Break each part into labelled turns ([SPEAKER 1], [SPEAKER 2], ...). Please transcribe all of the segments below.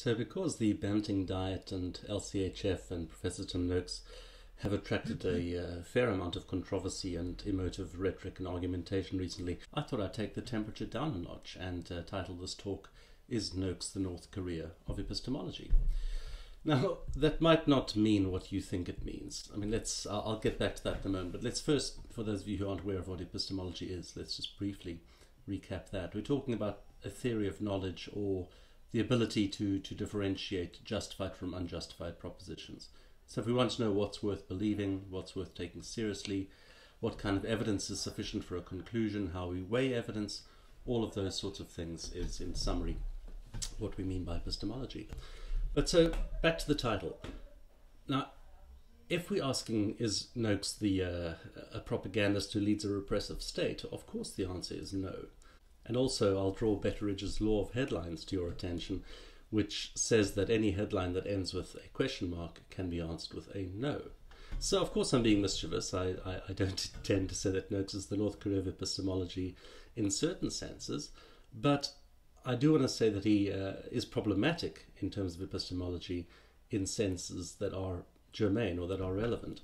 [SPEAKER 1] So because the Banting diet and LCHF and Professor Tim Noakes have attracted a fair amount of controversy and emotive rhetoric and argumentation recently, I thought I'd take the temperature down a notch and title this talk, "Is Noakes the North Korea of Epistemology?" Now, that might not mean what you think it means. I mean, I'll get back to that in a moment, but let's first, for those of you who aren't aware of what epistemology is, let's just briefly recap that. We're talking about a theory of knowledge, or the ability to differentiate justified from unjustified propositions. So if we want to know what's worth believing, what's worth taking seriously, what kind of evidence is sufficient for a conclusion, how we weigh evidence, all of those sorts of things is, in summary, what we mean by epistemology. But so, back to the title. Now, if we're asking, is Noakes a propagandist who leads a repressive state? Of course the answer is no. And also, I'll draw Betteridge's law of headlines to your attention, which says that any headline that ends with a question mark can be answered with a no. So, of course, I'm being mischievous. I don't intend to say that Noakes is the North Korea of epistemology in certain senses, but I do want to say that he is problematic in terms of epistemology in senses that are germane or that are relevant,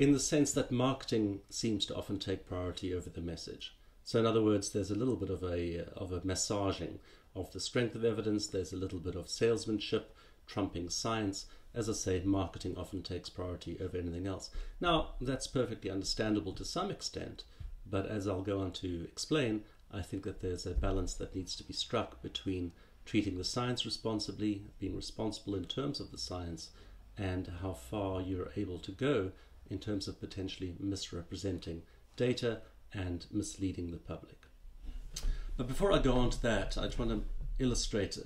[SPEAKER 1] in the sense that marketing seems to often take priority over the message. So in other words, there's a little bit of a massaging of the strength of evidence. There's a little bit of salesmanship trumping science. As I say, marketing often takes priority over anything else. Now, that's perfectly understandable to some extent, but as I'll go on to explain, I think that there's a balance that needs to be struck between treating the science responsibly, being responsible in terms of the science, and how far you're able to go in terms of potentially misrepresenting data and misleading the public. But before I go on to that, I just want to illustrate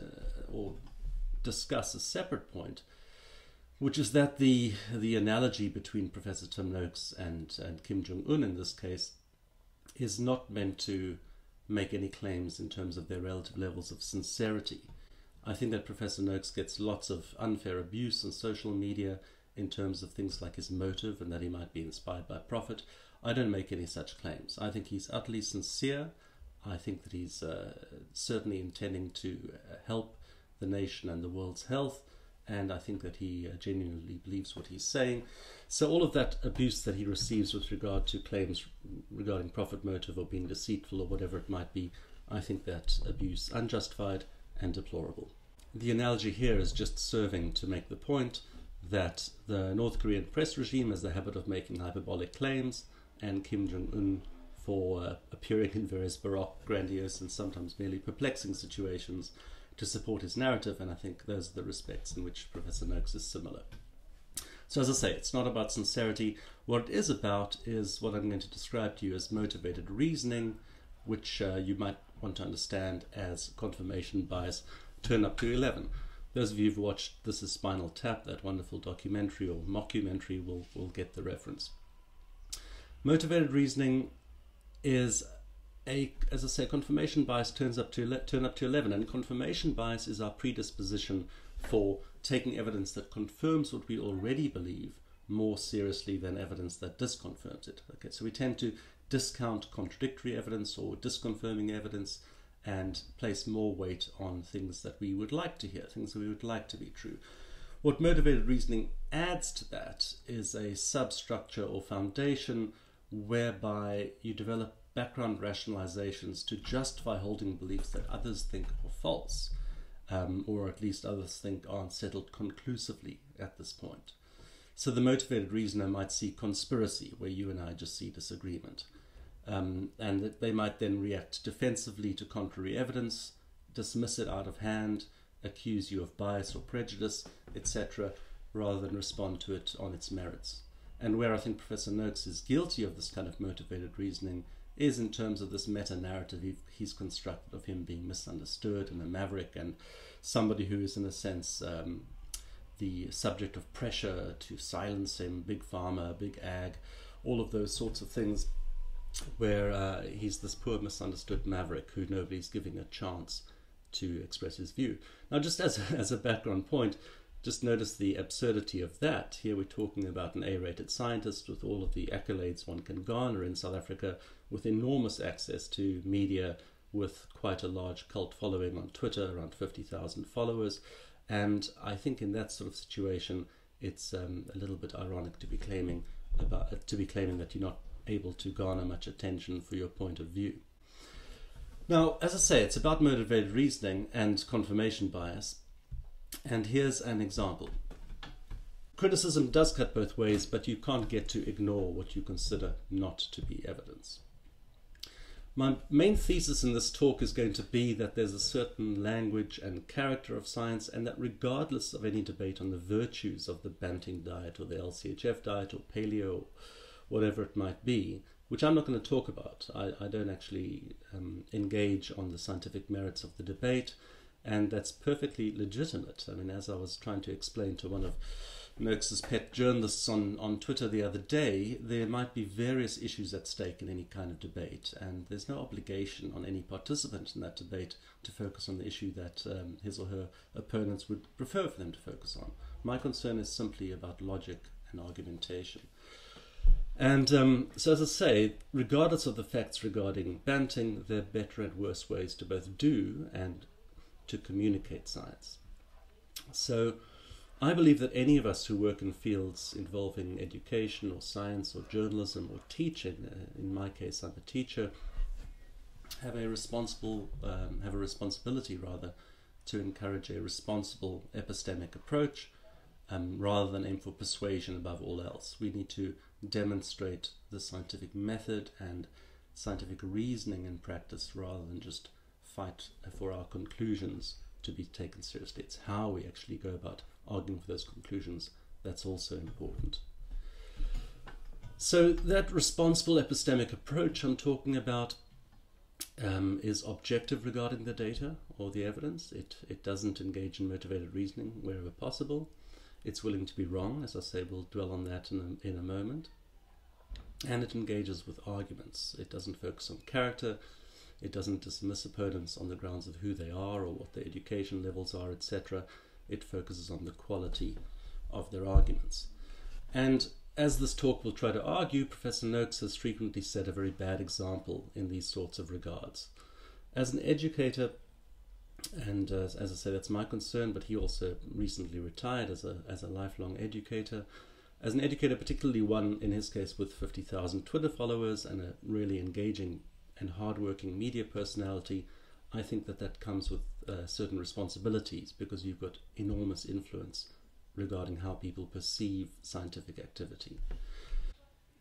[SPEAKER 1] or discuss a separate point, which is that the analogy between Professor Tim Noakes and Kim Jong-un in this case is not meant to make any claims in terms of their relative levels of sincerity. I think that Professor Noakes gets lots of unfair abuse on social media in terms of things like his motive and that he might be inspired by profit. I don't make any such claims. I think he's utterly sincere. I think that he's certainly intending to help the nation and the world's health, and I think that he genuinely believes what he's saying. So all of that abuse that he receives with regard to claims regarding profit motive or being deceitful or whatever it might be, I think that abuse unjustified and deplorable. The analogy here is just serving to make the point that the North Korean press regime has the habit of making hyperbolic claims, and Kim Jong-un for appearing in various baroque, grandiose, and sometimes merely perplexing situations to support his narrative, and I think those are the respects in which Professor Noakes is similar. So as I say, it's not about sincerity. What it is about is what I'm going to describe to you as motivated reasoning, which you might want to understand as confirmation bias turned up to 11. Those of you who've watched This Is Spinal Tap, that wonderful documentary or mockumentary, will get the reference. Motivated reasoning is as I say, confirmation bias turn up to 11, and confirmation bias is our predisposition for taking evidence that confirms what we already believe more seriously than evidence that disconfirms it. Okay, so we tend to discount contradictory evidence or disconfirming evidence and place more weight on things that we would like to hear, things that we would like to be true. What motivated reasoning adds to that is a substructure or foundation whereby you develop background rationalizations to justify holding beliefs that others think are false, or at least others think aren't settled conclusively at this point. So the motivated reasoner might see conspiracy, where you and I just see disagreement, and that they might then react defensively to contrary evidence, dismiss it out of hand, accuse you of bias or prejudice, etc., rather than respond to it on its merits. And where I think Professor Noakes is guilty of this kind of motivated reasoning is in terms of this meta-narrative he's constructed of him being misunderstood and a maverick and somebody who is in a sense the subject of pressure to silence him, big pharma, big ag, all of those sorts of things, where he's this poor misunderstood maverick who nobody's giving a chance to express his view. Now, just as a background point, just notice the absurdity of that. Here we're talking about an A-rated scientist with all of the accolades one can garner in South Africa, with enormous access to media, with quite a large cult following on Twitter, around 50,000 followers. And I think in that sort of situation, it's a little bit ironic to be claiming that you're not able to garner much attention for your point of view. Now, as I say, it's about motivated reasoning and confirmation bias. And here's an example. Criticism does cut both ways, but you can't get to ignore what you consider not to be evidence. My main thesis in this talk is going to be that there's a certain language and character of science, and that regardless of any debate on the virtues of the Banting diet or the LCHF diet or paleo or whatever it might be, which I'm not going to talk about. I don't actually engage on the scientific merits of the debate, and that's perfectly legitimate. I mean, as I was trying to explain to one of Noakes's pet journalists on Twitter the other day, there might be various issues at stake in any kind of debate, and there's no obligation on any participant in that debate to focus on the issue that his or her opponents would prefer for them to focus on. My concern is simply about logic and argumentation. And so, as I say, regardless of the facts regarding Banting, there are better and worse ways to both do and to communicate science. So I believe that any of us who work in fields involving education or science or journalism or teaching, in my case I'm a teacher, have a responsibility to encourage a responsible epistemic approach rather than aim for persuasion above all else. We need to demonstrate the scientific method and scientific reasoning in practice rather than just fight for our conclusions to be taken seriously. It's how we actually go about arguing for those conclusions that's also important. So that responsible epistemic approach I'm talking about is objective regarding the data or the evidence. It doesn't engage in motivated reasoning wherever possible. It's willing to be wrong, as I say, we'll dwell on that in a moment. And it engages with arguments. It doesn't focus on character. It doesn't dismiss opponents on the grounds of who they are or what their education levels are, etc. It focuses on the quality of their arguments. And as this talk will try to argue, Professor Noakes has frequently set a very bad example in these sorts of regards. As an educator, and as I say, that's my concern, but he also recently retired as a lifelong educator. As an educator, particularly one, in his case, with 50,000 Twitter followers and a really engaging and hardworking media personality, I think that comes with certain responsibilities, because you've got enormous influence regarding how people perceive scientific activity.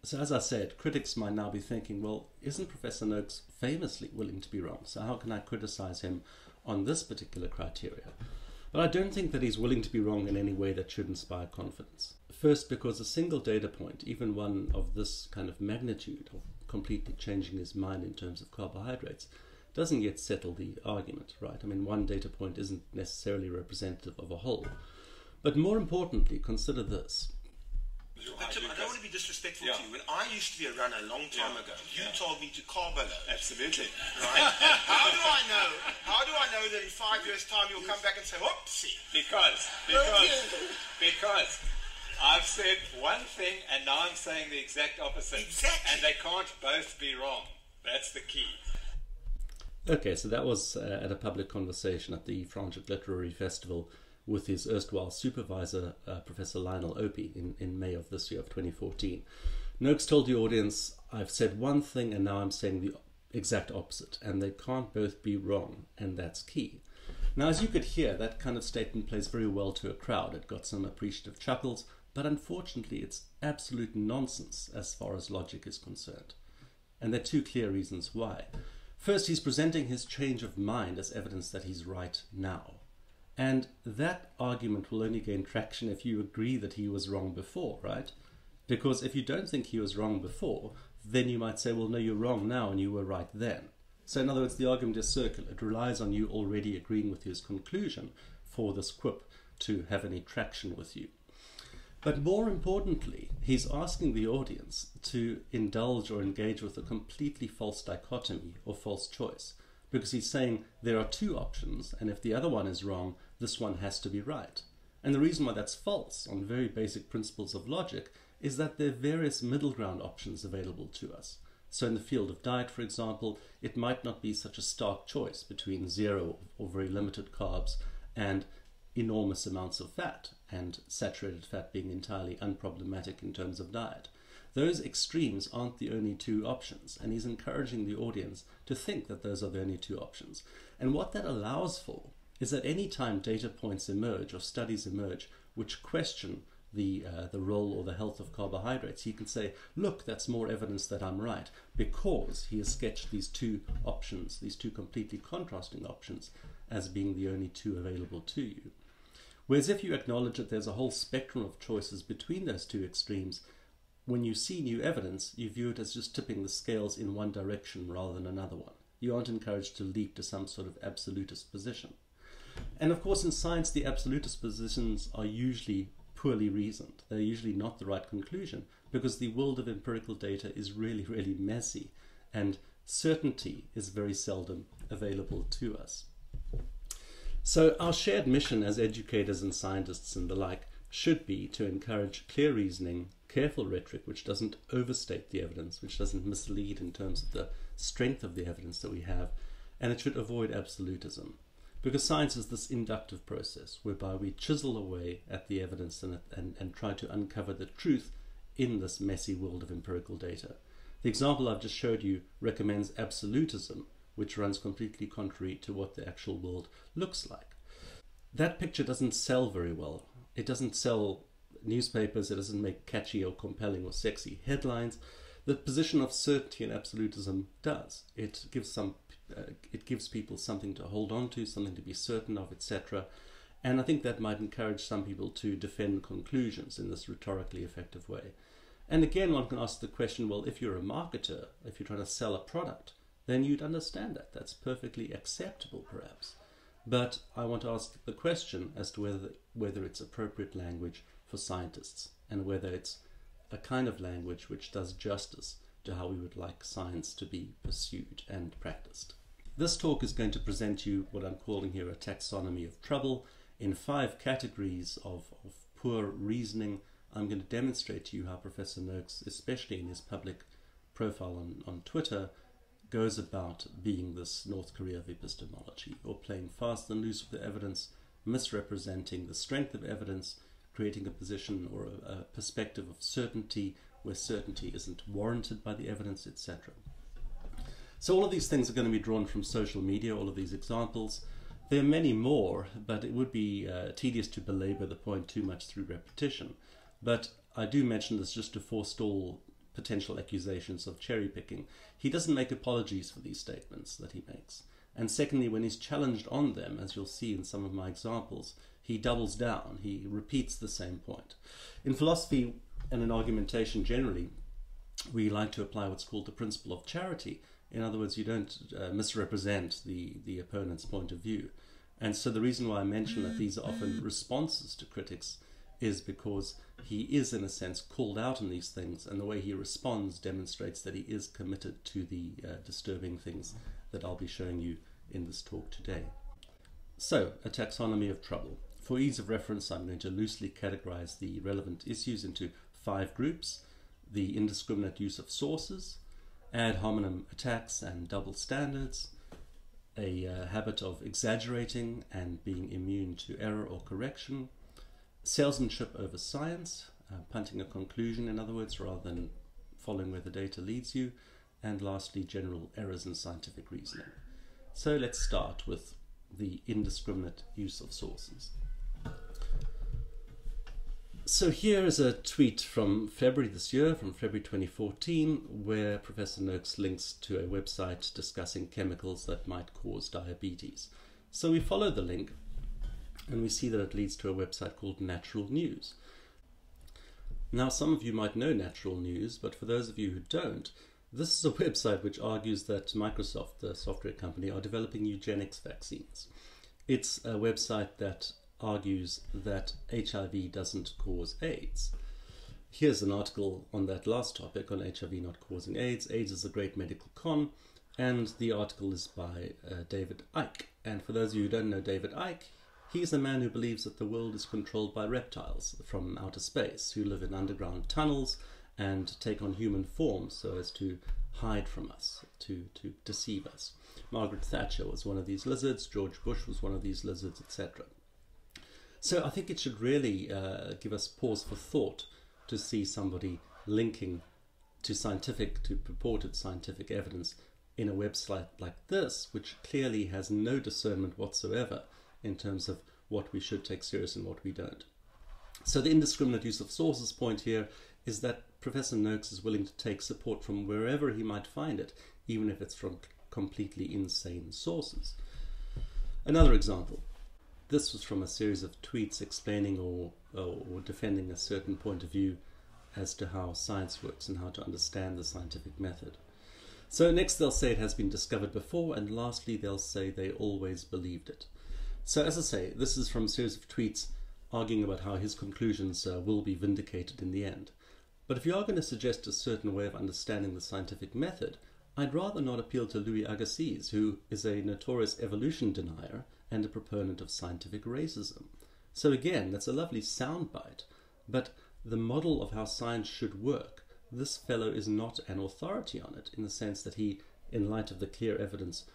[SPEAKER 1] So as I said, critics might now be thinking, well, isn't Professor Noakes famously willing to be wrong? So how can I criticize him on this particular criteria? But I don't think that he's willing to be wrong in any way that should inspire confidence. First, because a single data point, even one of this kind of magnitude, of completely changing his mind in terms of carbohydrates, doesn't yet settle the argument, right? I mean, one data point isn't necessarily representative of a whole. But more importantly, consider this.
[SPEAKER 2] But Tim, I don't want to be disrespectful to you. When I used to be a runner a long time ago, you told me to carb load.
[SPEAKER 3] Absolutely.
[SPEAKER 2] Right? How do I know that in 5 years' time you'll come back and say, whoopsie?
[SPEAKER 3] Because I've said one thing and now I'm saying the exact opposite.
[SPEAKER 2] Exactly.
[SPEAKER 3] And they can't both be wrong. That's the key.
[SPEAKER 1] Okay, so that was at a public conversation at the Franschhoek Literary Festival with his erstwhile supervisor, Professor Lionel Opie, in May of this year, of 2014. Noakes told the audience, I've said one thing and now I'm saying the exact opposite, and they can't both be wrong, and that's key. Now, as you could hear, that kind of statement plays very well to a crowd. It got some appreciative chuckles, but unfortunately it's absolute nonsense as far as logic is concerned. And there are two clear reasons why. First, he's presenting his change of mind as evidence that he's right now. And that argument will only gain traction if you agree that he was wrong before, right? Because if you don't think he was wrong before, then you might say, well, no, you're wrong now and you were right then. So in other words, the argument is circular. It relies on you already agreeing with his conclusion for this quip to have any traction with you. But more importantly, he's asking the audience to indulge or engage with a completely false dichotomy or false choice. Because he's saying there are two options, and if the other one is wrong, this one has to be right. And the reason why that's false, on very basic principles of logic, is that there are various middle ground options available to us. So in the field of diet, for example, it might not be such a stark choice between zero or very limited carbs and enormous amounts of fat, and saturated fat being entirely unproblematic in terms of diet. Those extremes aren't the only two options, and he's encouraging the audience to think that those are the only two options. And what that allows for is that any time data points emerge or studies emerge which question the role or the health of carbohydrates, he can say, look, that's more evidence that I'm right, because he has sketched these two options, these two completely contrasting options, as being the only two available to you. Whereas if you acknowledge that there's a whole spectrum of choices between those two extremes, when you see new evidence, you view it as just tipping the scales in one direction rather than another one. You aren't encouraged to leap to some sort of absolutist position. And of course, in science, the absolutist positions are usually poorly reasoned. They're usually not the right conclusion, because the world of empirical data is really, really messy, and certainty is very seldom available to us. So our shared mission as educators and scientists and the like should be to encourage clear reasoning, careful rhetoric which doesn't overstate the evidence, which doesn't mislead in terms of the strength of the evidence that we have, and it should avoid absolutism. Because science is this inductive process whereby we chisel away at the evidence and try to uncover the truth in this messy world of empirical data. The example I've just showed you recommends absolutism, which runs completely contrary to what the actual world looks like. That picture doesn't sell very well. It doesn't sell newspapers, it doesn't make catchy or compelling or sexy headlines. The position of certainty and absolutism does. It gives people something to hold on to, something to be certain of, etc. And I think that might encourage some people to defend conclusions in this rhetorically effective way. And again, one can ask the question, well, if you're a marketer, if you're trying to sell a product, then you'd understand that. That's perfectly acceptable, perhaps. But I want to ask the question as to whether it's appropriate language for scientists, and whether it's a kind of language which does justice to how we would like science to be pursued and practiced. This talk is going to present you what I'm calling here a taxonomy of trouble in 5 categories of poor reasoning. I'm going to demonstrate to you how Professor Noakes, especially in his public profile on Twitter, goes about being this North Korea of epistemology, or playing fast and loose with the evidence, misrepresenting the strength of evidence, creating a position or a perspective of certainty where certainty isn't warranted by the evidence, etc. So all of these things are going to be drawn from social media, all of these examples. There are many more, but it would be tedious to belabor the point too much through repetition. But I do mention this just to forestall potential accusations of cherry picking. He doesn't make apologies for these statements that he makes. And secondly, when he's challenged on them, as you'll see in some of my examples, he doubles down, he repeats the same point. In philosophy and in argumentation generally, we like to apply what's called the principle of charity. In other words, you don't misrepresent the opponent's point of view. And so the reason why I mention that these are often responses to critics is because he is, in a sense, called out on these things, and the way he responds demonstrates that he is committed to the disturbing things that I'll be showing you in this talk today. So, a taxonomy of trouble. For ease of reference, I'm going to loosely categorize the relevant issues into 5 groups: the indiscriminate use of sources, ad hominem attacks and double standards, a habit of exaggerating and being immune to error or correction, salesmanship over science, punting a conclusion, in other words, rather than following where the data leads you, and lastly, general errors in scientific reasoning. So let's start with the indiscriminate use of sources. So here is a tweet from February this year, from February 2014, where Professor Noakes links to a website discussing chemicals that might cause diabetes. So we follow the link, and we see that it leads to a website called Natural News. Now, some of you might know Natural News, but for those of you who don't, this is a website which argues that Microsoft, the software company, are developing eugenics vaccines. It's a website that argues that HIV doesn't cause AIDS. Here's an article on that last topic, on HIV not causing AIDS. AIDS is a great medical con, and the article is by David Icke. And for those of you who don't know David Icke, he's a man who believes that the world is controlled by reptiles from outer space, who live in underground tunnels and take on human form so as to hide from us, to deceive us. Margaret Thatcher was one of these lizards, George Bush was one of these lizards, etc. So I think it should really give us pause for thought to see somebody linking to purported scientific evidence in a website like this, which clearly has no discernment whatsoever in terms of what we should take serious and what we don't. So the indiscriminate use of sources point here is that Professor Noakes is willing to take support from wherever he might find it, even if it's from completely insane sources. Another example. This was from a series of tweets explaining or defending a certain point of view as to how science works and how to understand the scientific method. So next they'll say it has been discovered before, and lastly they'll say they always believed it. So as I say, this is from a series of tweets arguing about how his conclusions will be vindicated in the end. But if you are going to suggest a certain way of understanding the scientific method, I'd rather not appeal to Louis Agassiz, who is a notorious evolution denier and a proponent of scientific racism. So again, that's a lovely soundbite, but the model of how science should work, this fellow is not an authority on it, in the sense that he, in light of the clear evidence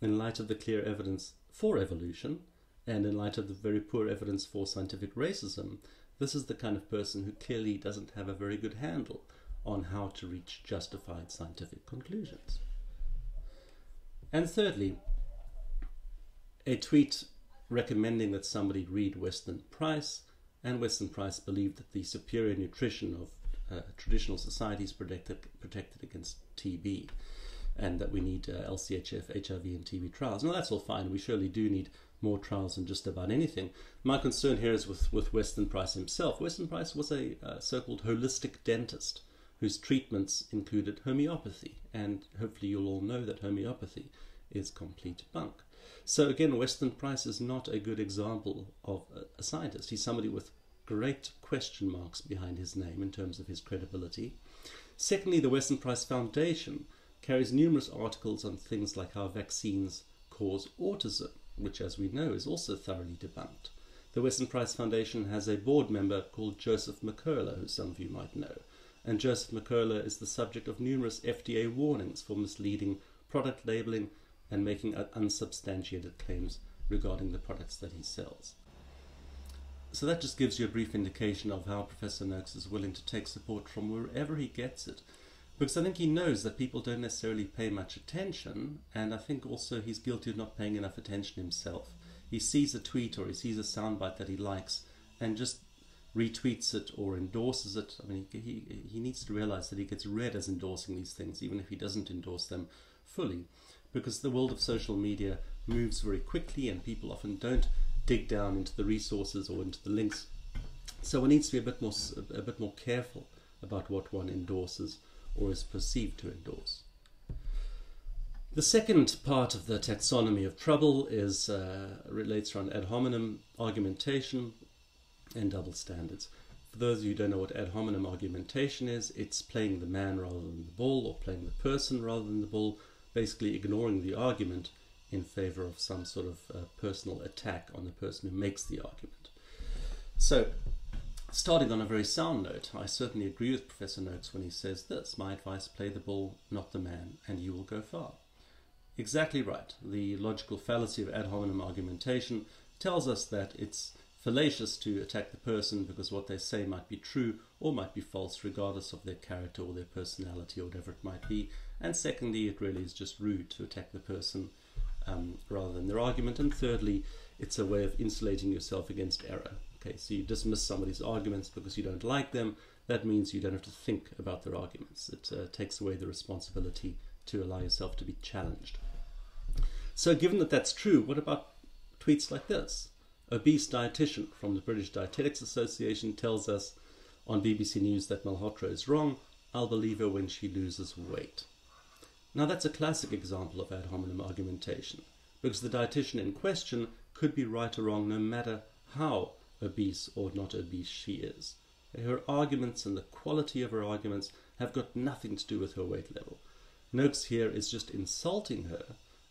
[SPEAKER 1] in light of the clear evidence for evolution, and in light of the very poor evidence for scientific racism, this is the kind of person who clearly doesn't have a very good handle on how to reach justified scientific conclusions. And thirdly, a tweet recommending that somebody read Weston Price, and Weston Price believed that the superior nutrition of traditional societies protected against TB, and that we need LCHF, HIV and TB trials. Now that's all fine, we surely do need more trials than just about anything. My concern here is with Weston Price himself. Weston Price was a so-called holistic dentist whose treatments included homeopathy, and hopefully you'll all know that homeopathy is complete bunk. So again, Weston Price is not a good example of a scientist. He's somebody with great question marks behind his name in terms of his credibility. Secondly, the Weston Price Foundation carries numerous articles on things like how vaccines cause autism, which, as we know, is also thoroughly debunked. The Weston Price Foundation has a board member called Joseph McCurler, who some of you might know, and Joseph McCurler is the subject of numerous FDA warnings for misleading product labeling and making unsubstantiated claims regarding the products that he sells. So that just gives you a brief indication of how Professor Noakes is willing to take support from wherever he gets it, because I think he knows that people don't necessarily pay much attention, and I think also he's guilty of not paying enough attention himself. He sees a tweet or he sees a soundbite that he likes and just retweets it or endorses it. I mean, he needs to realize that he gets read as endorsing these things, even if he doesn't endorse them fully, because the world of social media moves very quickly and people often don't dig down into the resources or into the links. So one needs to be a bit more careful about what one endorses or is perceived to endorse. The second part of the taxonomy of trouble relates around ad hominem argumentation and double standards. For those of you who don't know what ad hominem argumentation is, it's playing the man rather than the bull, or playing the person rather than the bull, basically ignoring the argument in favor of some sort of personal attack on the person who makes the argument. So, starting on a very sound note, I certainly agree with Professor Noakes when he says this: my advice, play the bull, not the man, and you will go far. Exactly right. The logical fallacy of ad hominem argumentation tells us that it's fallacious to attack the person because what they say might be true or might be false, regardless of their character or their personality or whatever it might be. And secondly, it really is just rude to attack the person rather than their argument. And thirdly, it's a way of insulating yourself against error. Okay, so you dismiss somebody's arguments because you don't like them. That means you don't have to think about their arguments. It takes away the responsibility to allow yourself to be challenged. So given that that's true, what about tweets like this? Obese dietitian from the British Dietetics Association tells us on BBC News that Malhotra is wrong. I'll believe her when she loses weight. Now that's a classic example of ad hominem argumentation, because the dietitian in question could be right or wrong no matter how obese or not obese she is. Her arguments and the quality of her arguments have got nothing to do with her weight level. Noakes here is just insulting her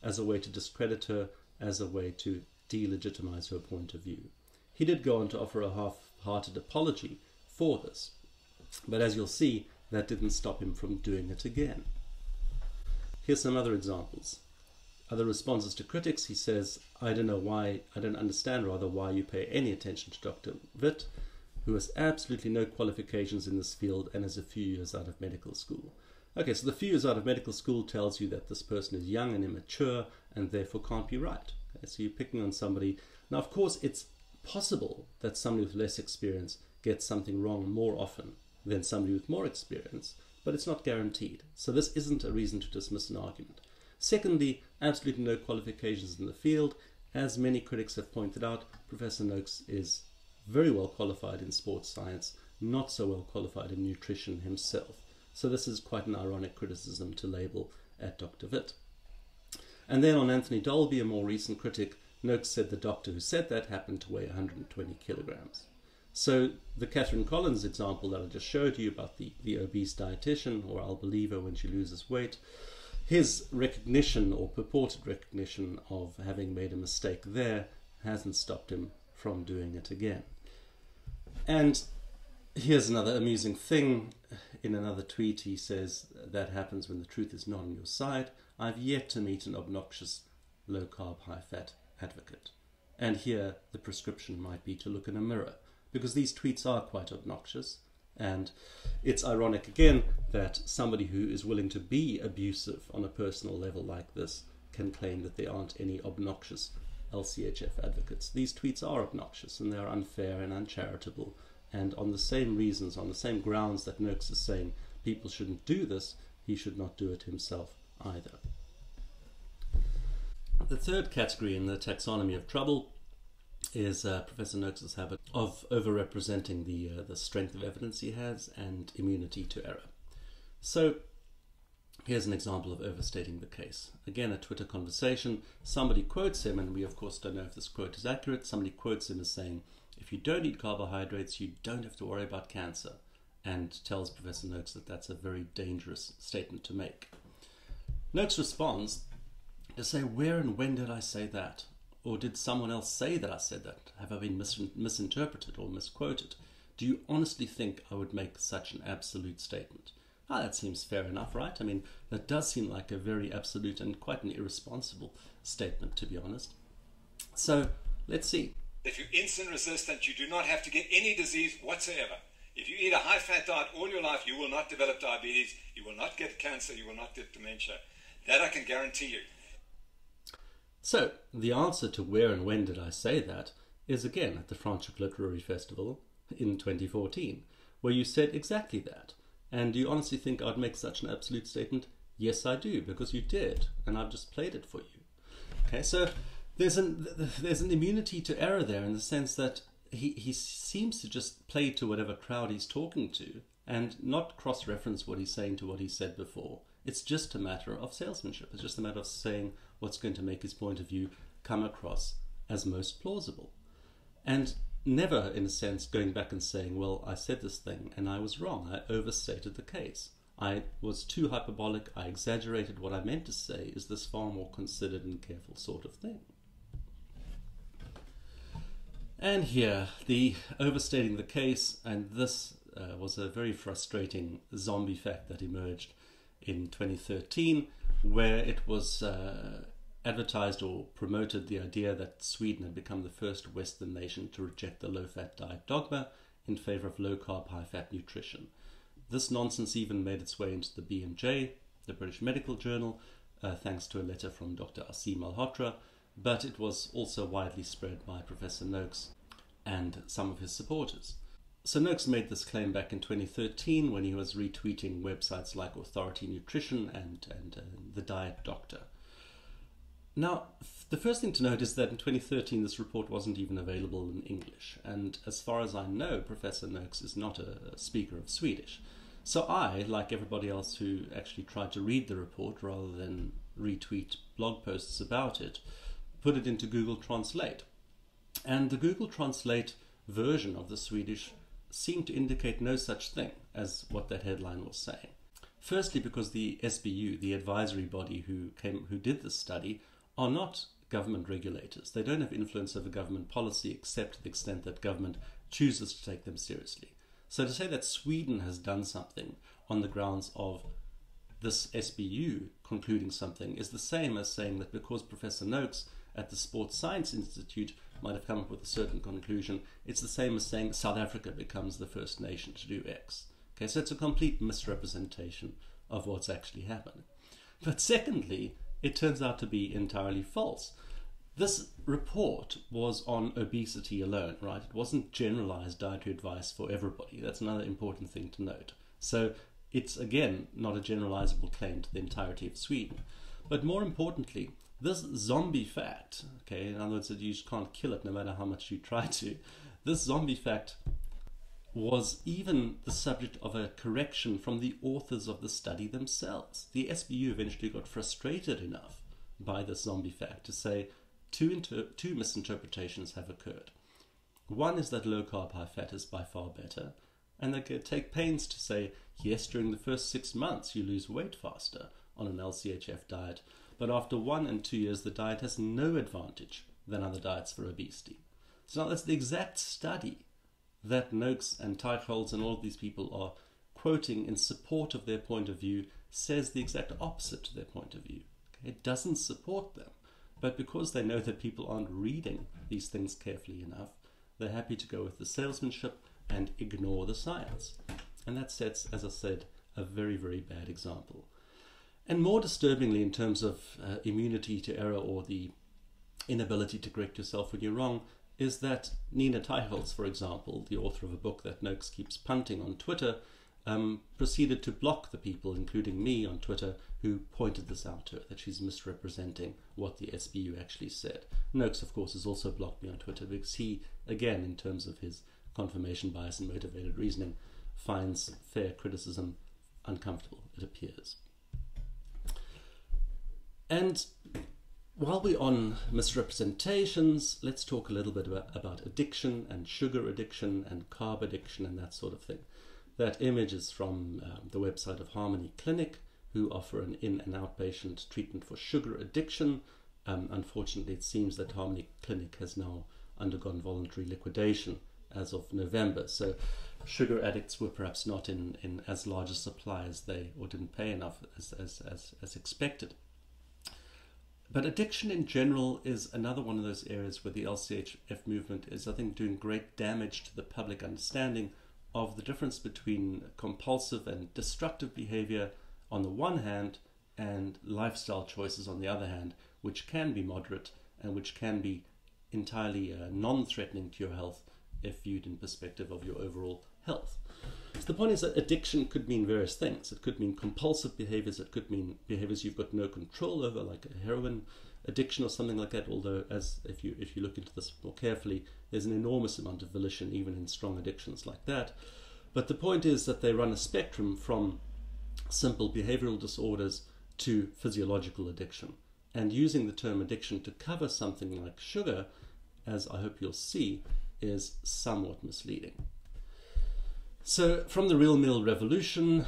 [SPEAKER 1] as a way to discredit her, as a way to delegitimize her point of view. He did go on to offer a half-hearted apology for this. But as you'll see, that didn't stop him from doing it again. Here's some other examples. Other responses to critics, he says, I don't understand why you pay any attention to Dr. Witt, who has absolutely no qualifications in this field and is a few years out of medical school. Okay, so the few years out of medical school tells you that this person is young and immature and therefore can't be right. Okay, so you're picking on somebody. Now, of course, it's possible that somebody with less experience gets something wrong more often than somebody with more experience, but it's not guaranteed. So this isn't a reason to dismiss an argument. Secondly, absolutely no qualifications in the field. As many critics have pointed out, Professor Noakes is very well qualified in sports science, not so well qualified in nutrition himself. So this is quite an ironic criticism to label at Dr. Witt. And then on Anthony Dolby, a more recent critic, Noakes said the doctor who said that happened to weigh 120 kilograms. So the Catherine Collins example that I just showed you about the obese dietitian, or I'll believe her when she loses weight, his recognition or purported recognition of having made a mistake there hasn't stopped him from doing it again. And here's another amusing thing. In another tweet he says, that happens when the truth is not on your side. I've yet to meet an obnoxious low-carb, high-fat advocate. And here the prescription might be to look in a mirror, because these tweets are quite obnoxious. And it's ironic again that somebody who is willing to be abusive on a personal level like this can claim that there aren't any obnoxious LCHF advocates. These tweets are obnoxious and they are unfair and uncharitable, and on the same reasons, on the same grounds that Noakes is saying people shouldn't do this, he should not do it himself either. The third category in the taxonomy of trouble is Professor Noakes' habit of overrepresenting the strength of evidence he has and immunity to error. So here's an example of overstating the case. Again, a Twitter conversation, somebody quotes him, and we of course don't know if this quote is accurate, somebody quotes him as saying, if you don't eat carbohydrates, you don't have to worry about cancer, and tells Professor Noakes that that's a very dangerous statement to make. Noakes responds to say, where and when did I say that? Or did someone else say that I said that? Have I been misinterpreted or misquoted? Do you honestly think I would make such an absolute statement? That seems fair enough, right? I mean, that does seem like a very absolute and quite an irresponsible statement, to be honest. So, let's see.
[SPEAKER 3] If you're insulin resistant, you do not have to get any disease whatsoever. If you eat a high-fat diet all your life, you will not develop diabetes, you will not get cancer, you will not get dementia. That I can guarantee you.
[SPEAKER 1] So, the answer to where and when did I say that is again at the Franschhoek Literary Festival in 2014, where you said exactly that. And do you honestly think I'd make such an absolute statement? Yes, I do, because you did, and I've just played it for you. Okay, so there's an immunity to error there in the sense that he seems to just play to whatever crowd he's talking to and not cross-reference what he's saying to what he said before. It's just a matter of salesmanship. It's just a matter of saying what's going to make his point of view come across as most plausible. And never, in a sense, going back and saying, well, I said this thing and I was wrong. I overstated the case. I was too hyperbolic. I exaggerated what I meant to say. Is this far more considered and careful sort of thing? And here, the overstating the case, and this was a very frustrating zombie fact that emerged in 2013, where it was advertised or promoted the idea that Sweden had become the first Western nation to reject the low-fat diet dogma in favor of low-carb, high-fat nutrition. This nonsense even made its way into the BMJ, the British Medical Journal, thanks to a letter from Dr. Asim Malhotra, but it was also widely spread by Professor Noakes and some of his supporters. So Noakes made this claim back in 2013 when he was retweeting websites like Authority Nutrition and The Diet Doctor. Now, the first thing to note is that in 2013 this report wasn't even available in English, and as far as I know, Professor Noakes is not a speaker of Swedish. So I, like everybody else who actually tried to read the report rather than retweet blog posts about it, put it into Google Translate. And the Google Translate version of the Swedish seemed to indicate no such thing as what that headline was saying. Firstly, because the SBU, the advisory body who did this study, are not government regulators. They don't have influence over government policy except to the extent that government chooses to take them seriously. So to say that Sweden has done something on the grounds of this SBU concluding something is the same as saying that because Professor Noakes at the Sports Science Institute might have come up with a certain conclusion, it's the same as saying South Africa becomes the first nation to do X. Okay, so it's a complete misrepresentation of what's actually happened. But secondly, it turns out to be entirely false. This report was on obesity alone, right? It wasn't generalized dietary advice for everybody. That's another important thing to note. So it's, again, not a generalizable claim to the entirety of Sweden. But more importantly, this zombie fact, okay, in other words, that you just can't kill it no matter how much you try to, this zombie fact was even the subject of a correction from the authors of the study themselves. The SBU eventually got frustrated enough by this zombie fact to say two misinterpretations have occurred. One is that low-carb, high-fat is by far better, and they take pains to say, yes, during the first 6 months you lose weight faster on an LCHF diet, but after 1 and 2 years the diet has no advantage than other diets for obesity. So now that's the exact study that Noakes and Teichholz and all of these people are quoting in support of their point of view says the exact opposite to their point of view. Okay? It doesn't support them. But because they know that people aren't reading these things carefully enough, they're happy to go with the salesmanship and ignore the science. And that sets, as I said, a very, very bad example. And more disturbingly in terms of immunity to error or the inability to correct yourself when you're wrong, is that Nina Teichholz, for example, the author of a book that Noakes keeps punting on Twitter, proceeded to block the people, including me on Twitter, who pointed this out to her, that she's misrepresenting what the SBU actually said. Noakes, of course, has also blocked me on Twitter because he, again, in terms of his confirmation bias and motivated reasoning, finds fair criticism uncomfortable, it appears. And while we're on misrepresentations, let's talk a little bit about addiction and sugar addiction and carb addiction and that sort of thing. That image is from the website of Harmony Clinic, who offer an in- and outpatient treatment for sugar addiction. Unfortunately, it seems that Harmony Clinic has now undergone voluntary liquidation as of November. So sugar addicts were perhaps not in as large a supply as they, or didn't pay enough as expected. But addiction in general is another one of those areas where the LCHF movement is, I think, doing great damage to the public understanding of the difference between compulsive and destructive behavior on the one hand and lifestyle choices on the other hand, which can be moderate and which can be entirely non-threatening to your health if viewed in perspective of your overall health. So the point is that addiction could mean various things. It could mean compulsive behaviors, it could mean behaviors you've got no control over, like a heroin addiction or something like that, although as if you look into this more carefully, there's an enormous amount of volition even in strong addictions like that. But the point is that they run a spectrum from simple behavioral disorders to physiological addiction. And using the term addiction to cover something like sugar, as I hope you'll see, is somewhat misleading. So from the real meal revolution,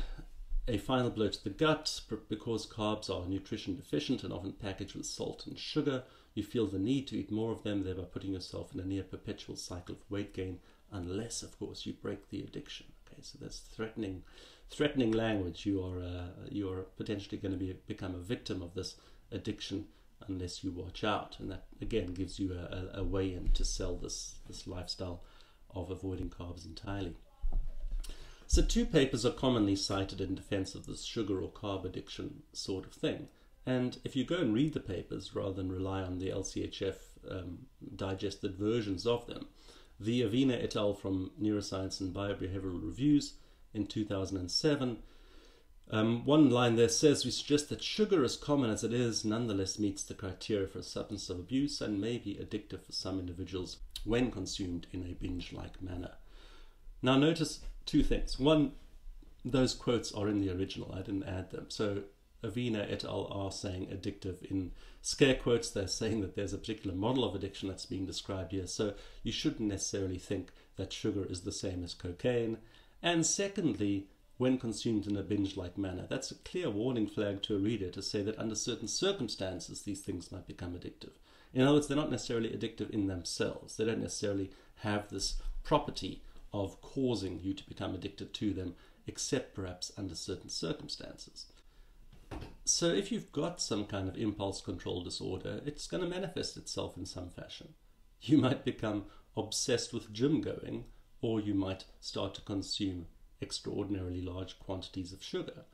[SPEAKER 1] a final blow to the gut, because carbs are nutrition deficient and often packaged with salt and sugar, you feel the need to eat more of them, thereby putting yourself in a near perpetual cycle of weight gain, unless, of course, you break the addiction. Okay, so that's threatening language. You are potentially going to become a victim of this addiction unless you watch out, and that again gives you a way in to sell this lifestyle of avoiding carbs entirely. So 2 papers are commonly cited in defense of this sugar or carb addiction sort of thing. And if you go and read the papers rather than rely on the LCHF digested versions of them, the Avina et al. From Neuroscience and Biobehavioral Reviews in 2007, one line there says, we suggest that sugar, as common as it is, nonetheless meets the criteria for a substance of abuse and may be addictive for some individuals when consumed in a binge-like manner. Now notice 2 things. One, those quotes are in the original. I didn't add them. So Avina et al. Are saying addictive in scare quotes. They're saying that there's a particular model of addiction that's being described here. So you shouldn't necessarily think that sugar is the same as cocaine. And secondly, when consumed in a binge-like manner, that's a clear warning flag to a reader to say that under certain circumstances these things might become addictive. In other words, they're not necessarily addictive in themselves. They don't necessarily have this property of causing you to become addicted to them, except perhaps under certain circumstances. So if you've got some kind of impulse control disorder, it's going to manifest itself in some fashion. You might become obsessed with gym going, or you might start to consume extraordinarily large quantities of sugar.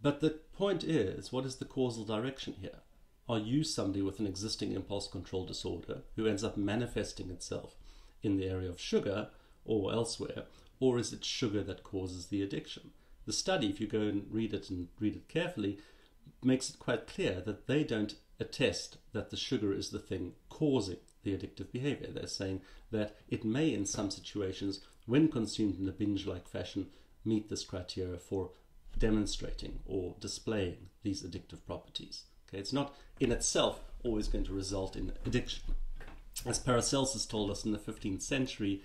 [SPEAKER 1] But the point is, what is the causal direction here? Are you somebody with an existing impulse control disorder who ends up manifesting itself in the area of sugar or elsewhere, or is it sugar that causes the addiction? The study, if you go and read it carefully, makes it quite clear that they don't attest that the sugar is the thing causing the addictive behavior. They're saying that it may, in some situations, when consumed in a binge-like fashion, meet this criteria for demonstrating or displaying these addictive properties. Okay, it's not in itself always going to result in addiction. As Paracelsus told us in the 15th century,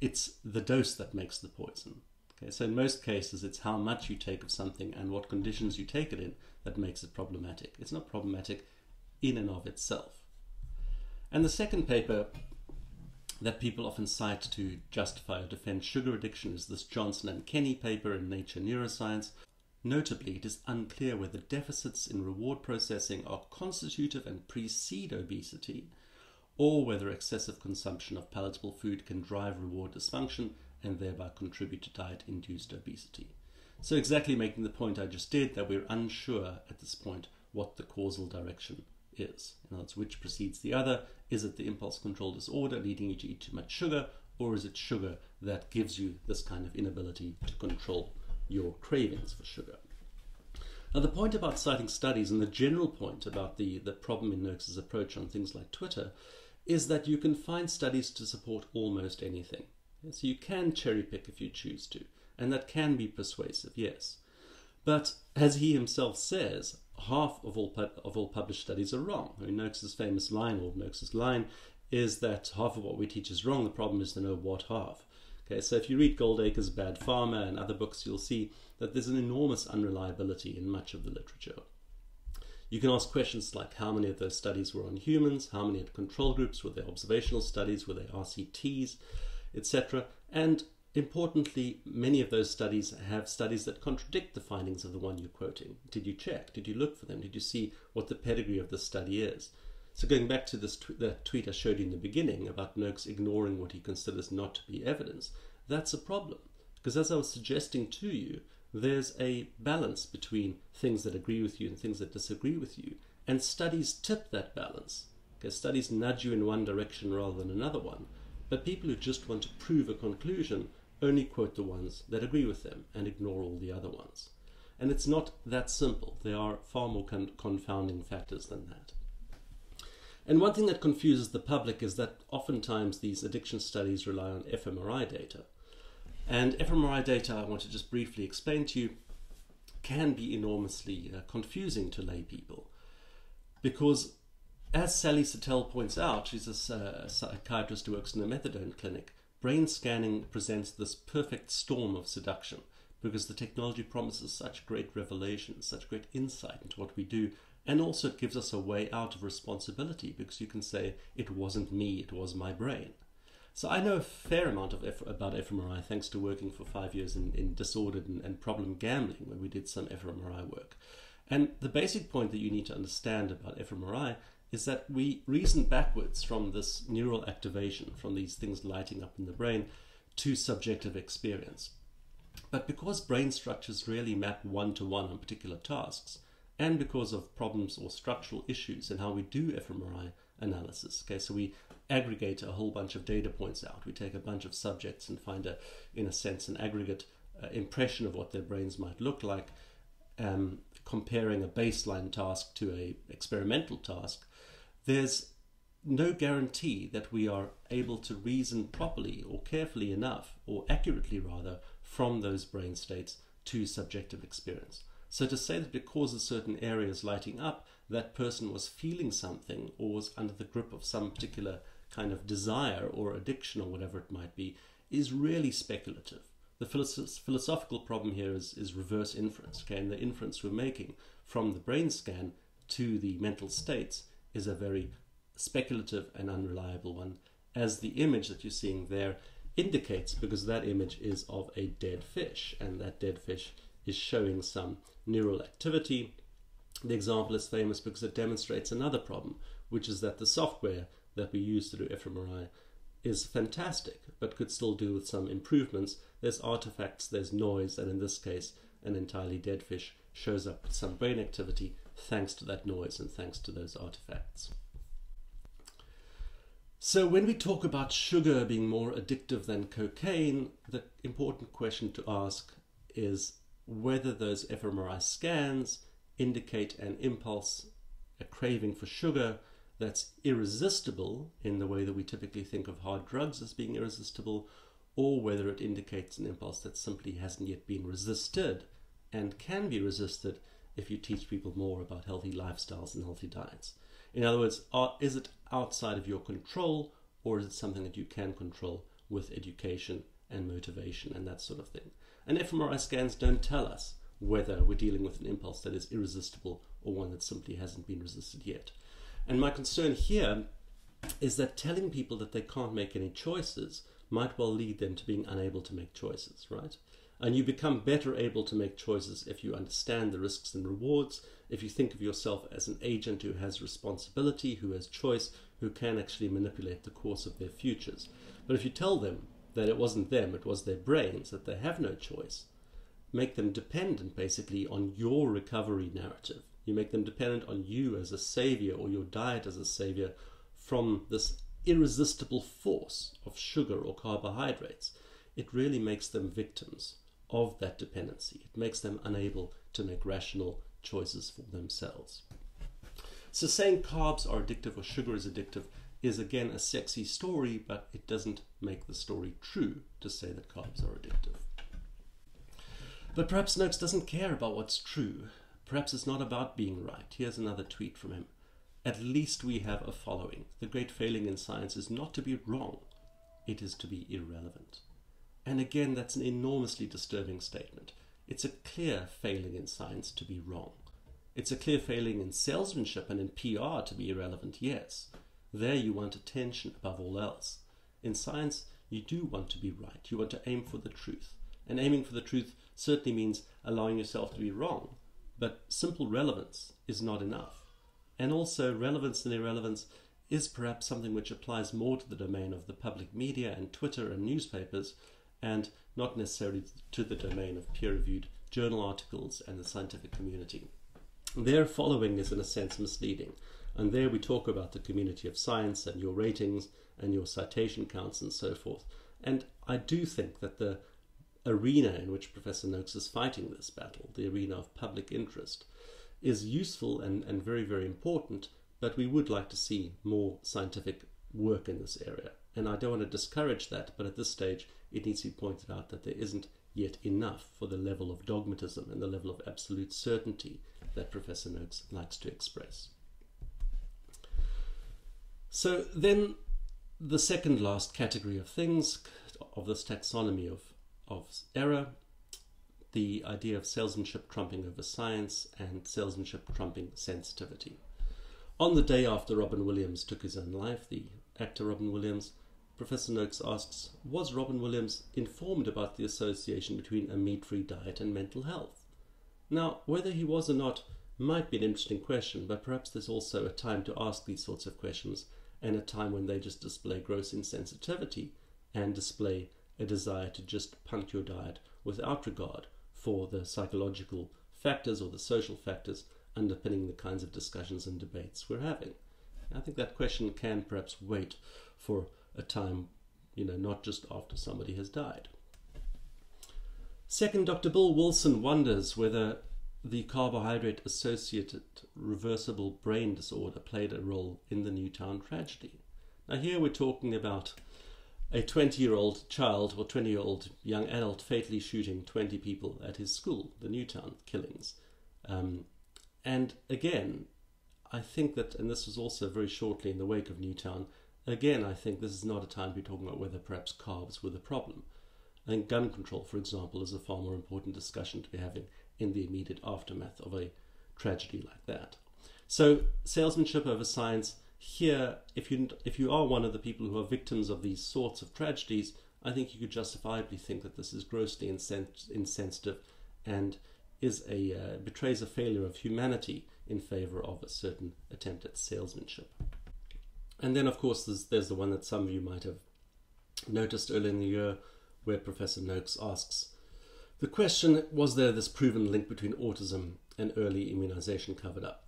[SPEAKER 1] it's the dose that makes the poison. Okay, so in most cases, it's how much you take of something and what conditions you take it in that makes it problematic. It's not problematic in and of itself. And the second paper that people often cite to justify or defend sugar addiction is this Johnson and Kenny paper in Nature Neuroscience. Notably, it is unclear whether deficits in reward processing are constitutive and precede obesity, or whether excessive consumption of palatable food can drive reward dysfunction and thereby contribute to diet-induced obesity. So exactly making the point I just did, that we're unsure at this point what the causal direction is. In other words, which precedes the other. Is it the impulse control disorder leading you to eat too much sugar, or is it sugar that gives you this kind of inability to control your cravings for sugar? Now, the point about citing studies and the general point about the problem in Noakes' approach on things like Twitter is that you can find studies to support almost anything. So you can cherry pick if you choose to, and that can be persuasive, yes. But as he himself says, half of all published studies are wrong. I mean, Noakes' famous line, or Noakes' line, is that half of what we teach is wrong. The problem is to know what half. Okay, so if you read Goldacre's Bad Farmer and other books, you'll see that there's an enormous unreliability in much of the literature. You can ask questions like how many of those studies were on humans, how many had control groups, were they observational studies, were they RCTs, etc. And importantly, many of those studies have studies that contradict the findings of the one you're quoting. Did you check? Did you look for them? Did you see what the pedigree of the study is? So going back to the tweet I showed you in the beginning about Noakes ignoring what he considers not to be evidence, that's a problem. Because as I was suggesting to you, there's a balance between things that agree with you and things that disagree with you. And studies tip that balance. Okay, studies nudge you in one direction rather than another one. But people who just want to prove a conclusion only quote the ones that agree with them and ignore all the other ones. And it's not that simple. There are far more confounding factors than that. And one thing that confuses the public is that oftentimes these addiction studies rely on fMRI data. And fMRI data, I want to just briefly explain to you, can be enormously confusing to lay people. Because as Sally Sattel points out, she's a psychiatrist who works in a methadone clinic, brain scanning presents this perfect storm of seduction because the technology promises such great revelation, such great insight into what we do, and also it gives us a way out of responsibility because you can say, it wasn't me, it was my brain. So I know a fair amount about fMRI thanks to working for 5 years in disordered and problem gambling, where we did some fMRI work. And the basic point that you need to understand about fMRI is that we reason backwards from this neural activation, from these things lighting up in the brain, to subjective experience. But because brain structures really map one-to-one on particular tasks, and because of problems or structural issues in how we do fMRI analysis, okay, so we aggregate a whole bunch of data points out. We take a bunch of subjects and find, in a sense, an aggregate impression of what their brains might look like, comparing a baseline task to an experimental task. There's no guarantee that we are able to reason properly or carefully enough, or accurately rather, from those brain states to subjective experience. So to say that because of certain areas lighting up, that person was feeling something or was under the grip of some particular kind of desire or addiction or whatever it might be, is really speculative. The philosophical problem here is reverse inference, okay? And the inference we're making from the brain scan to the mental states is a very speculative and unreliable one, as the image that you're seeing there indicates, because that image is of a dead fish, and that dead fish is showing some neural activity. The example is famous because it demonstrates another problem, which is that the software that we use to do fMRI is fantastic, but could still do with some improvements. There's artifacts, there's noise, and in this case, an entirely dead fish shows up with some brain activity thanks to that noise and thanks to those artifacts. So when we talk about sugar being more addictive than cocaine, the important question to ask is whether those fMRI scans indicate an impulse, a craving for sugar that's irresistible in the way that we typically think of hard drugs as being irresistible, or whether it indicates an impulse that simply hasn't yet been resisted and can be resisted if you teach people more about healthy lifestyles and healthy diets. In other words, is it outside of your control, or is it something that you can control with education and motivation and that sort of thing? And fMRI scans don't tell us whether we're dealing with an impulse that is irresistible or one that simply hasn't been resisted yet. And my concern here is that telling people that they can't make any choices might well lead them to being unable to make choices, right? And you become better able to make choices if you understand the risks and rewards, if you think of yourself as an agent who has responsibility, who has choice, who can actually manipulate the course of their futures. But if you tell them that it wasn't them, it was their brains, that they have no choice, make them dependent basically on your recovery narrative. You make them dependent on you as a savior, or your diet as a savior, from this irresistible force of sugar or carbohydrates. It really makes them victims of that dependency. It makes them unable to make rational choices for themselves. So saying carbs are addictive or sugar is addictive is again a sexy story, but it doesn't make the story true to say that carbs are addictive. But perhaps Noakes doesn't care about what's true. Perhaps it's not about being right. Here's another tweet from him. At least we have a following. The great failing in science is not to be wrong. It is to be irrelevant. And again, that's an enormously disturbing statement. It's a clear failing in science to be wrong. It's a clear failing in salesmanship and in PR to be irrelevant, yes. There you want attention above all else. In science, you do want to be right. You want to aim for the truth. And aiming for the truth certainly means allowing yourself to be wrong. But simple relevance is not enough. And also, relevance and irrelevance is perhaps something which applies more to the domain of the public media and Twitter and newspapers, and not necessarily to the domain of peer-reviewed journal articles and the scientific community. Their following is in a sense misleading, and there we talk about the community of science and your ratings and your citation counts and so forth. And I do think that the arena in which Professor Noakes is fighting this battle, the arena of public interest, is useful and very, very important, but we would like to see more scientific work in this area. And I don't want to discourage that, but at this stage it needs to be pointed out that there isn't yet enough for the level of dogmatism and the level of absolute certainty that Professor Noakes likes to express. So then the second last category of things, of this taxonomy of error, the idea of salesmanship trumping over science and salesmanship trumping sensitivity. On the day after Robin Williams took his own life, the actor Robin Williams, Professor Noakes asks, was Robin Williams informed about the association between a meat-free diet and mental health? Now, whether he was or not might be an interesting question, but perhaps there's also a time to ask these sorts of questions, and a time when they just display gross insensitivity and display a desire to just punt your diet without regard for the psychological factors or the social factors underpinning the kinds of discussions and debates we're having. I think that question can perhaps wait for a time, not just after somebody has died. Second, Dr. Bill Wilson wonders whether the carbohydrate-associated reversible brain disorder played a role in the Newtown tragedy. Now here we're talking about a 20-year-old child or 20-year-old young adult fatally shooting 20 people at his school, the Newtown killings. And again, I think that, and this was also very shortly in the wake of Newtown, again, I think this is not a time to be talking about whether perhaps carbs were the problem. I think gun control, for example, is a far more important discussion to be having in the immediate aftermath of a tragedy like that. So, salesmanship over science. Here, if you are one of the people who are victims of these sorts of tragedies, I think you could justifiably think that this is grossly insensitive and betrays a failure of humanity in favour of a certain attempt at salesmanship. And then, of course, there's the one that some of you might have noticed earlier in the year, where Professor Noakes asks the question, was there this proven link between autism and early immunization covered up?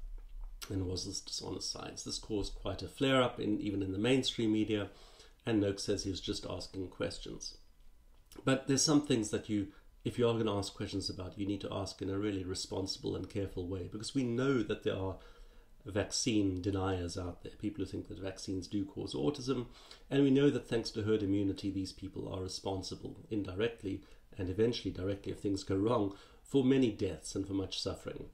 [SPEAKER 1] And was this dishonest science? This caused quite a flare-up even in the mainstream media, and Noakes says he was just asking questions. But there's some things that if you are going to ask questions about, you need to ask in a really responsible and careful way, because we know that there are vaccine deniers out there, people who think that vaccines do cause autism, and we know that thanks to herd immunity, these people are responsible indirectly and eventually directly if things go wrong for many deaths and for much suffering.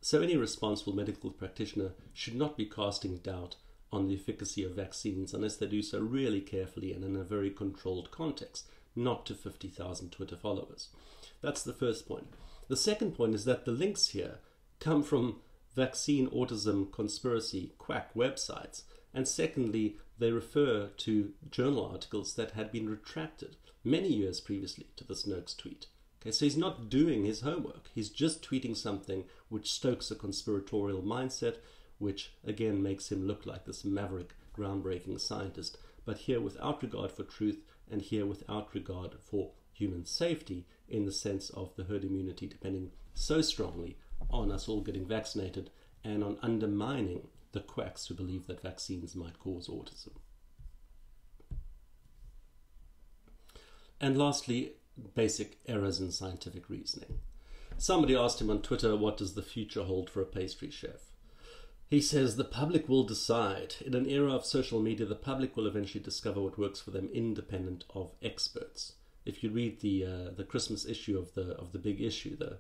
[SPEAKER 1] So any responsible medical practitioner should not be casting doubt on the efficacy of vaccines unless they do so really carefully and in a very controlled context, not to 50,000 Twitter followers. That's the first point. The second point is that the links here come from vaccine autism conspiracy quack websites, and secondly, they refer to journal articles that had been retracted many years previously to this Noakes tweet. Okay, so he's not doing his homework. He's just tweeting something which stokes a conspiratorial mindset, which again makes him look like this maverick, groundbreaking scientist, but here without regard for truth and here without regard for human safety in the sense of the herd immunity depending so strongly on us all getting vaccinated and on undermining the quacks who believe that vaccines might cause autism. And lastly, basic errors in scientific reasoning. Somebody asked him on Twitter, what does the future hold for a pastry chef? He says, the public will decide. In an era of social media, the public will eventually discover what works for them independent of experts. If you read the Christmas issue of the Big Issue, the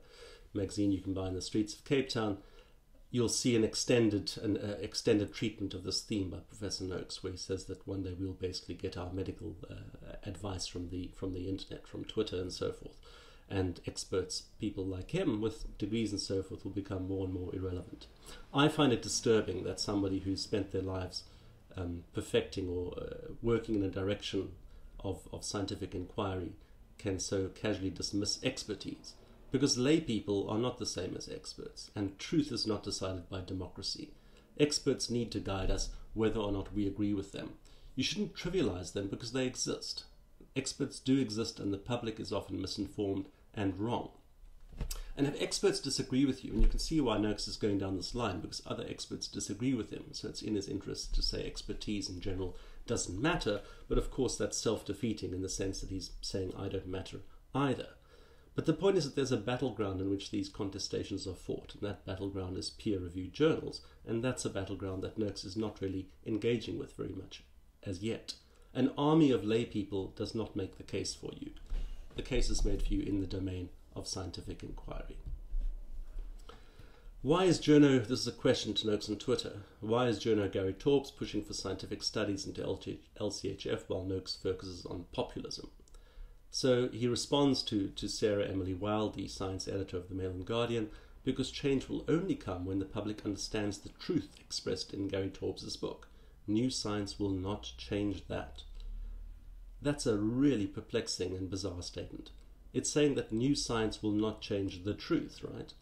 [SPEAKER 1] magazine you can buy in the streets of Cape Town, you'll see an extended treatment of this theme by Professor Noakes, where he says that one day we'll basically get our medical advice from the internet, from Twitter and so forth. And experts, people like him with degrees and so forth, will become more and more irrelevant. I find it disturbing that somebody who's spent their lives perfecting or working in a direction of scientific inquiry can so casually dismiss expertise. Because lay people are not the same as experts, and truth is not decided by democracy. Experts need to guide us whether or not we agree with them. You shouldn't trivialize them because they exist. Experts do exist, and the public is often misinformed and wrong. And if experts disagree with you, and you can see why Noakes is going down this line, because other experts disagree with him, so it's in his interest to say expertise in general doesn't matter, but of course that's self-defeating in the sense that he's saying I don't matter either. But the point is that there's a battleground in which these contestations are fought, and that battleground is peer-reviewed journals, and that's a battleground that Noakes is not really engaging with very much as yet. An army of lay people does not make the case for you. The case is made for you in the domain of scientific inquiry. Why is this is a question to Noakes on Twitter, why is Journo Gary Taubes pushing for scientific studies into LCHF while Noakes focuses on populism? So he responds to Sarah Emily Wilde, the science editor of the Mail and Guardian, because change will only come when the public understands the truth expressed in Gary Taubes' book. New science will not change that. That's a really perplexing and bizarre statement. It's saying that new science will not change the truth, right?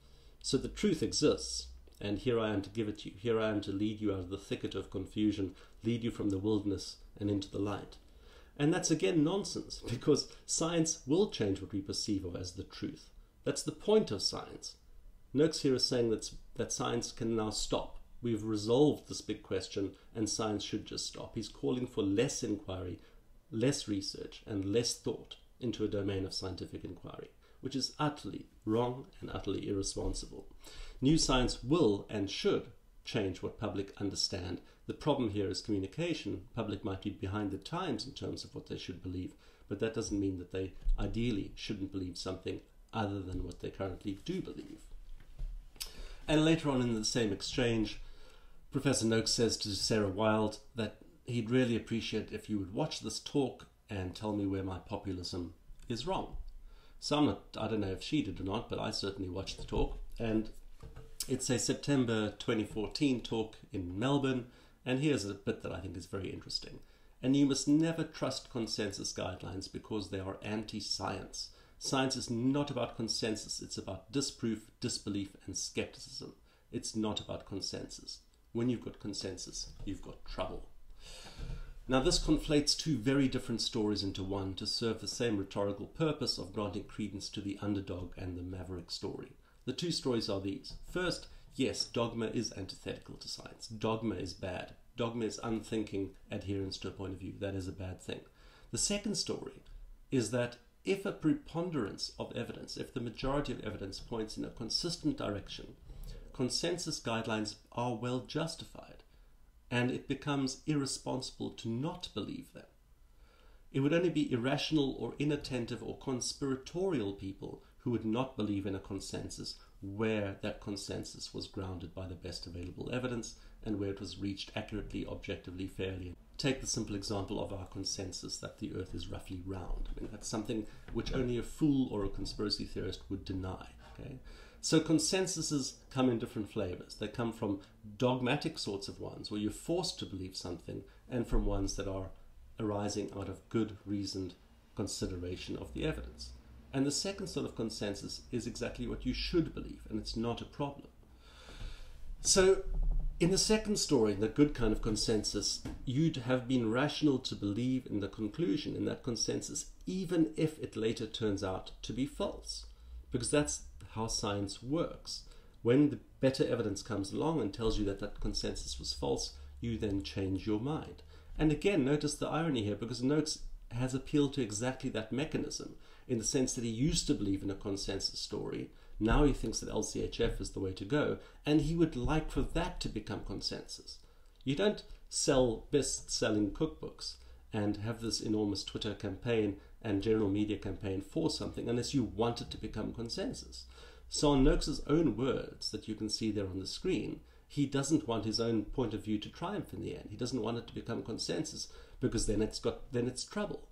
[SPEAKER 1] So the truth exists, and here I am to give it to you. Here I am to lead you out of the thicket of confusion, lead you from the wilderness and into the light. And that's again nonsense, because science will change what we perceive of as the truth. That's the point of science. Noakes here is saying that science can now stop. We've resolved this big question, and science should just stop. He's calling for less inquiry, less research, and less thought into a domain of scientific inquiry, which is utterly wrong and utterly irresponsible. New science will and should change what public understand. The problem here is communication. Public might be behind the times in terms of what they should believe, but that doesn't mean that they ideally shouldn't believe something other than what they currently do believe. And later on in the same exchange, Professor Noakes says to Sarah Wilde that he'd really appreciate if you would watch this talk and tell me where my populism is wrong. So I don't know if she did or not, but I certainly watched the talk, and it's a September 2014 talk in Melbourne. And here's a bit that I think is very interesting. And you must never trust consensus guidelines because they are anti-science. Science is not about consensus. It's about disproof, disbelief, and skepticism. It's not about consensus. When you've got consensus, you've got trouble. Now, this conflates two very different stories into one to serve the same rhetorical purpose of granting credence to the underdog and the maverick story. The two stories are these. First, yes, dogma is antithetical to science. Dogma is bad. Dogma is unthinking adherence to a point of view. That is a bad thing. The second story is that if a preponderance of evidence, if the majority of evidence points in a consistent direction, consensus guidelines are well justified, and it becomes irresponsible to not believe them. It would only be irrational or inattentive or conspiratorial people who would not believe in a consensus where that consensus was grounded by the best available evidence and where it was reached accurately, objectively, fairly. Take the simple example of our consensus that the Earth is roughly round. I mean, that's something which only a fool or a conspiracy theorist would deny. Okay? So consensuses come in different flavors. They come from dogmatic sorts of ones where you're forced to believe something, and from ones that are arising out of good reasoned consideration of the evidence. And the second sort of consensus is exactly what you should believe, and it's not a problem. So in the second story, the good kind of consensus, you'd have been rational to believe in the conclusion in that consensus, even if it later turns out to be false, because that's how science works. When the better evidence comes along and tells you that that consensus was false, you then change your mind. And again, notice the irony here, because Noakes has appealed to exactly that mechanism, in the sense that he used to believe in a consensus story. Now he thinks that LCHF is the way to go, and he would like for that to become consensus. You don't sell best-selling cookbooks and have this enormous Twitter campaign and general media campaign for something unless you want it to become consensus. So in Noakes' own words that you can see there on the screen, he doesn't want his own point of view to triumph in the end. He doesn't want it to become consensus, because then it's trouble.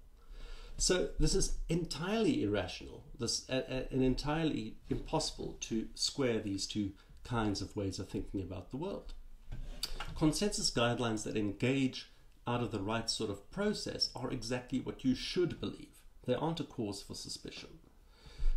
[SPEAKER 1] So this is entirely irrational, and entirely impossible to square these two kinds of ways of thinking about the world. Consensus guidelines that engage out of the right sort of process are exactly what you should believe. They aren't a cause for suspicion.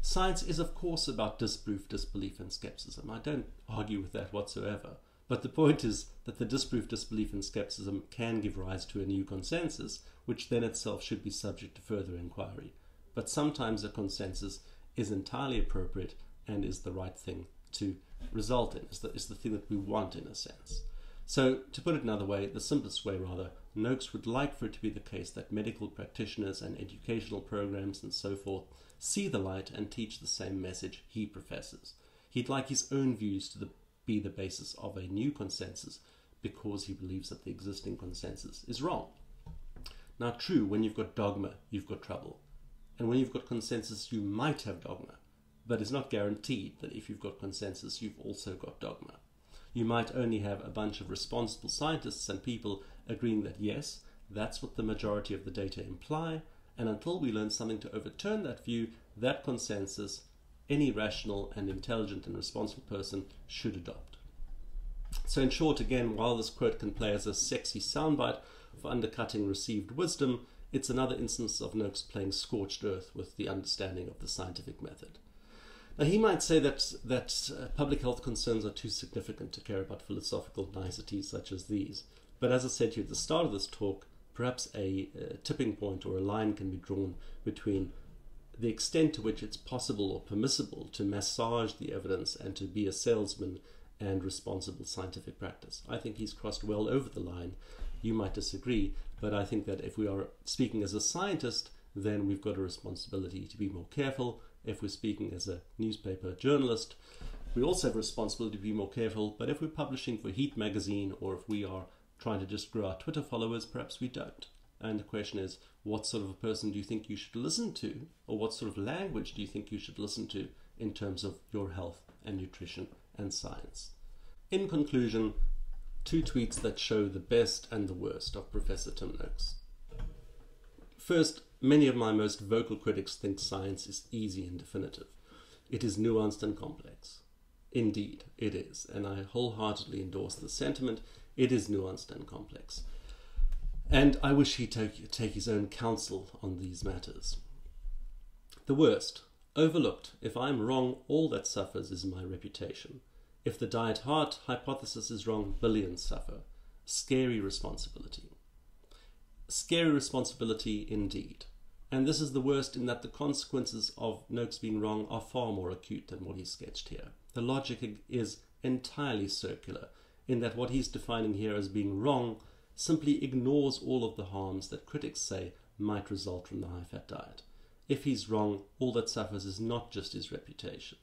[SPEAKER 1] Science is, of course, about disproof, disbelief, and skepticism. I don't argue with that whatsoever. But the point is that the disproof, disbelief, and skepticism can give rise to a new consensus, which then itself should be subject to further inquiry. But sometimes a consensus is entirely appropriate and is the right thing to result in, is the thing that we want in a sense. So, to put it another way, the simplest way rather, Noakes would like for it to be the case that medical practitioners and educational programs and so forth see the light and teach the same message he professes. He'd like his own views to be the basis of a new consensus because he believes that the existing consensus is wrong. Now, true, when you've got dogma, you've got trouble. And when you've got consensus, you might have dogma. But it's not guaranteed that if you've got consensus, you've also got dogma. You might only have a bunch of responsible scientists and people agreeing that yes, that's what the majority of the data imply, and until we learn something to overturn that view, that consensus, any rational and intelligent and responsible person should adopt. So in short, again, while this quote can play as a sexy soundbite for undercutting received wisdom, it's another instance of Noakes playing scorched earth with the understanding of the scientific method. Now, he might say that public health concerns are too significant to care about philosophical niceties such as these. But as I said to you at the start of this talk, perhaps a tipping point or a line can be drawn between the extent to which it's possible or permissible to massage the evidence and to be a salesman and responsible scientific practice. I think he's crossed well over the line. You might disagree, but I think that if we are speaking as a scientist, then we've got a responsibility to be more careful. If we're speaking as a newspaper journalist, we also have a responsibility to be more careful. But if we're publishing for Heat magazine, or if we are trying to just grow our Twitter followers, perhaps we don't. And the question is, what sort of a person do you think you should listen to? Or what sort of language do you think you should listen to in terms of your health and nutrition and science? In conclusion, 2 tweets that show the best and the worst of Professor Tim Noakes. First, many of my most vocal critics think science is easy and definitive. It is nuanced and complex. Indeed, it is, and I wholeheartedly endorse the sentiment. It is nuanced and complex. And I wish he'd take his own counsel on these matters. The worst, overlooked, if I'm wrong, all that suffers is my reputation. If the diet heart hypothesis is wrong, billions suffer. Scary responsibility. Scary responsibility indeed. And this is the worst in that the consequences of Noakes being wrong are far more acute than what he sketched here. The logic is entirely circular, in that what he's defining here as being wrong simply ignores all of the harms that critics say might result from the high-fat diet. If he's wrong, all that suffers is not just his reputation.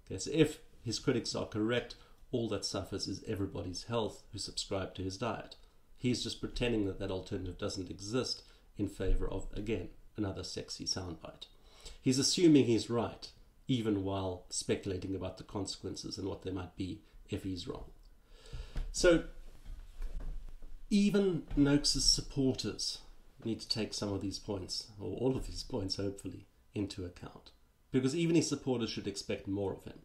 [SPEAKER 1] Okay, so if his critics are correct, all that suffers is everybody's health who subscribe to his diet. He's just pretending that that alternative doesn't exist in favor of, again, another sexy soundbite. He's assuming he's right, even while speculating about the consequences and what they might be if he's wrong. So, even Noakes' supporters need to take some of these points, or all of these points hopefully, into account. Because even his supporters should expect more of him,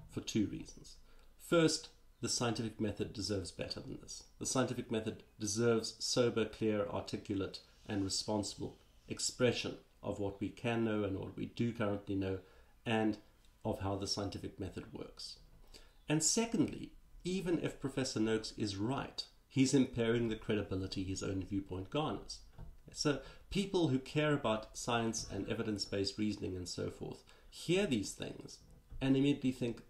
[SPEAKER 1] for two reasons. First, the scientific method deserves better than this. The scientific method deserves sober, clear, articulate, and responsible expression of what we can know and what we do currently know, and of how the scientific method works. And secondly, even if Professor Noakes is right, he's impairing the credibility his own viewpoint garners. So people who care about science and evidence-based reasoning and so forth hear these things and immediately think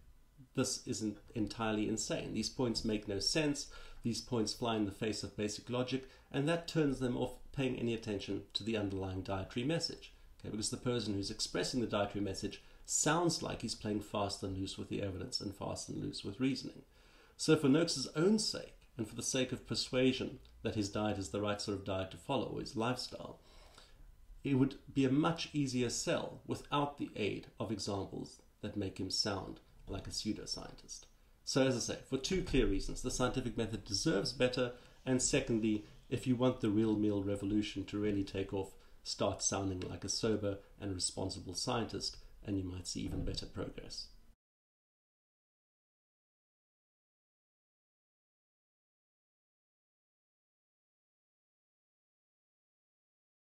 [SPEAKER 1] this isn't entirely insane. These points make no sense. These points fly in the face of basic logic, and that turns them off paying any attention to the underlying dietary message. Okay, because the person who's expressing the dietary message sounds like he's playing fast and loose with the evidence and fast and loose with reasoning. So for Noakes' own sake, and for the sake of persuasion that his diet is the right sort of diet to follow, or his lifestyle, it would be a much easier sell without the aid of examples that make him sound like a pseudoscientist. So as I say, for two clear reasons, the scientific method deserves better, and secondly, if you want the real meal revolution to really take off, start sounding like a sober and responsible scientist, and you might see even better progress.